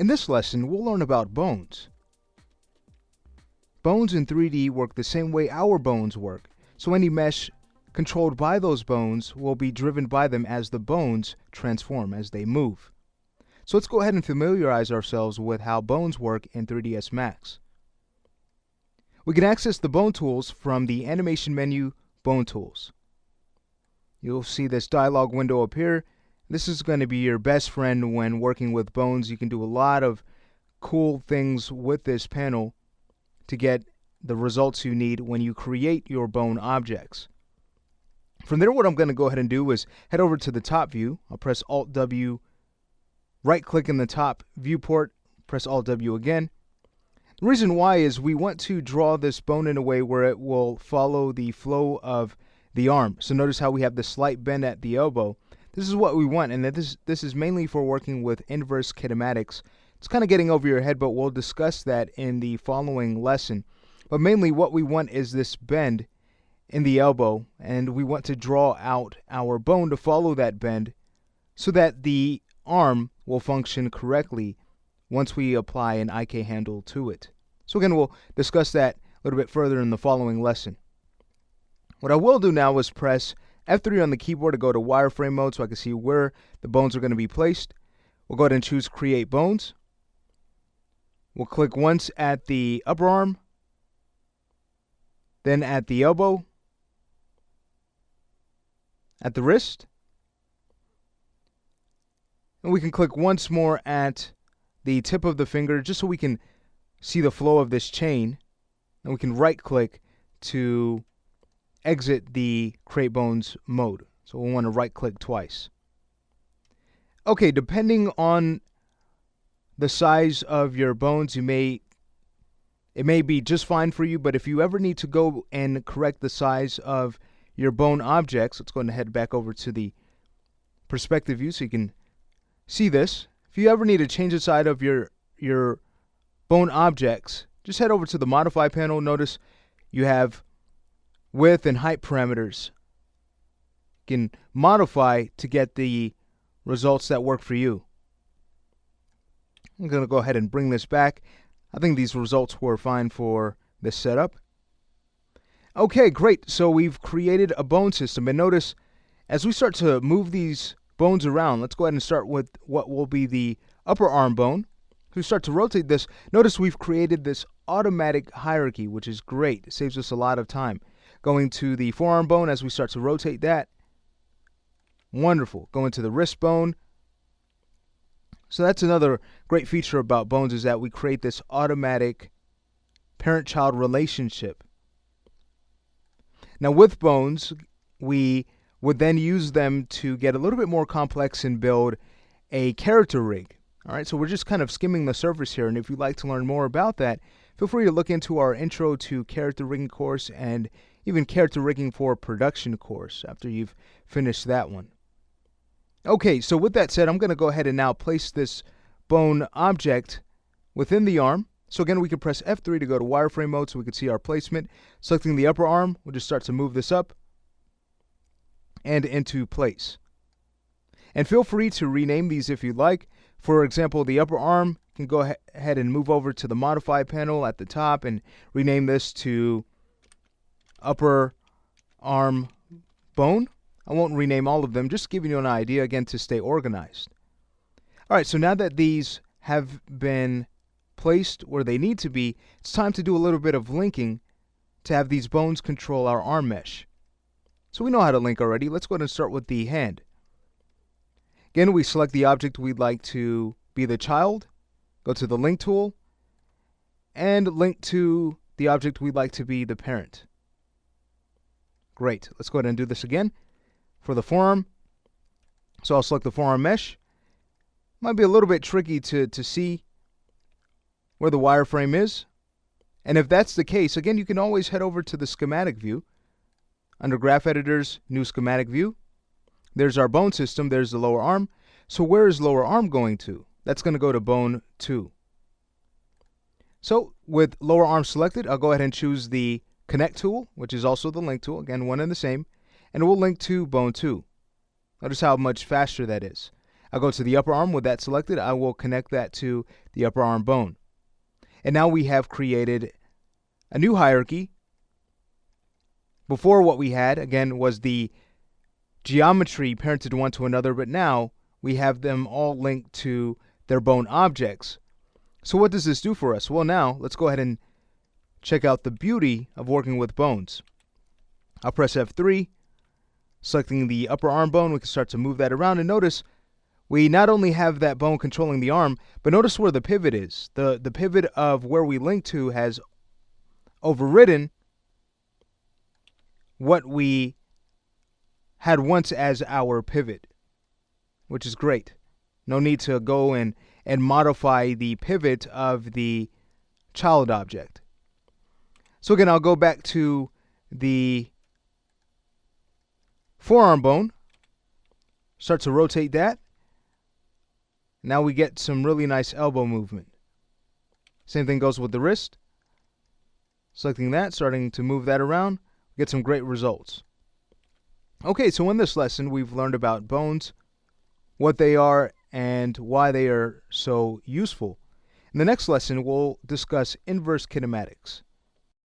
In this lesson, we'll learn about bones. Bones in 3D work the same way our bones work, so any mesh controlled by those bones will be driven by them as the bones transform, as they move. So let's go ahead and familiarize ourselves with how bones work in 3ds Max. We can access the bone tools from the animation menu, Bone Tools. You'll see this dialog window appear. This is going to be your best friend when working with bones. You can do a lot of cool things with this panel to get the results you need when you create your bone objects. From there, what I'm going to go ahead and do is head over to the top view. I'll press Alt-W, right-click in the top viewport, press Alt-W again. The reason why is we want to draw this bone in a way where it will follow the flow of the arm. So notice how we have the slight bend at the elbow. This is what we want, and this is mainly for working with inverse kinematics. It's kind of getting over your head, but we'll discuss that in the following lesson. But mainly what we want is this bend in the elbow, and we want to draw out our bone to follow that bend so that the arm will function correctly once we apply an IK handle to it. So again, we'll discuss that a little bit further in the following lesson. What I will do now is press F3 on the keyboard to go to wireframe mode so I can see where the bones are going to be placed. We'll go ahead and choose Create Bones. We'll click once at the upper arm, then at the elbow, at the wrist, and we can click once more at the tip of the finger just so we can see the flow of this chain, and we can right click to exit the Create Bones mode. So we'll want to right click twice. Okay, depending on the size of your bones, it may be just fine for you, but if you ever need to go and correct the size of your bone objects, let's go ahead and head back over to the perspective view so you can see this. If you ever need to change the size of your bone objects, just head over to the Modify panel. Notice you have width and height parameters. You can modify to get the results that work for you. I'm going to go ahead and bring this back. I think these results were fine for this setup. Okay, great. So we've created a bone system. And notice, as we start to move these bones around, let's go ahead and start with what will be the upper arm bone. If we start to rotate this, notice we've created this automatic hierarchy, which is great. It saves us a lot of time. Going to the forearm bone as we start to rotate that. Wonderful. Going to the wrist bone. So that's another great feature about bones, is that we create this automatic parent-child relationship. Now with bones, we would then use them to get a little bit more complex and build a character rig. All right, so we're just kind of skimming the surface here, and if you'd like to learn more about that, feel free to look into our Intro to Character Rigging course and even Character Rigging for Production course after you've finished that one. Okay, so with that said, I'm going to go ahead and now place this bone object within the arm. So again, we can press F3 to go to wireframe mode so we can see our placement. Selecting the upper arm, we'll just start to move this up and into place. And feel free to rename these if you'd like. For example, the upper arm, you can go ahead and move over to the Modify panel at the top and rename this to Upper Arm Bone. I won't rename all of them, just giving you an idea, again, to stay organized. All right, so now that these have been placed where they need to be, it's time to do a little bit of linking to have these bones control our arm mesh. So we know how to link already. Let's go ahead and start with the hand. Again, we select the object we'd like to be the child, go to the link tool, and link to the object we'd like to be the parent. Great. Let's go ahead and do this again. For the forearm, so I'll select the forearm mesh. Might be a little bit tricky to see where the wireframe is. And if that's the case, again, you can always head over to the schematic view. Under Graph Editors, New Schematic View. There's our bone system. There's the lower arm. So where is lower arm going to? That's going to go to bone 2. So with lower arm selected, I'll go ahead and choose the Connect tool, which is also the link tool. Again, one and the same. And we'll link to bone 2. Notice how much faster that is. I'll go to the upper arm. With that selected, I will connect that to the upper arm bone. And now we have created a new hierarchy. Before, what we had, again, was the geometry parented one to another, but now we have them all linked to their bone objects. So what does this do for us? Well, now let's go ahead and check out the beauty of working with bones. I'll press F3, selecting the upper arm bone. We can start to move that around, and notice we not only have that bone controlling the arm, but notice where the pivot is. The pivot of where we link to has overridden what we had once as our pivot, which is great. No need to go and modify the pivot of the child object. So again, I'll go back to the forearm bone, start to rotate that. Now we get some really nice elbow movement. Same thing goes with the wrist. Selecting that, starting to move that around, get some great results. Okay, so in this lesson, we've learned about bones, what they are, and why they are so useful. In the next lesson, we'll discuss inverse kinematics.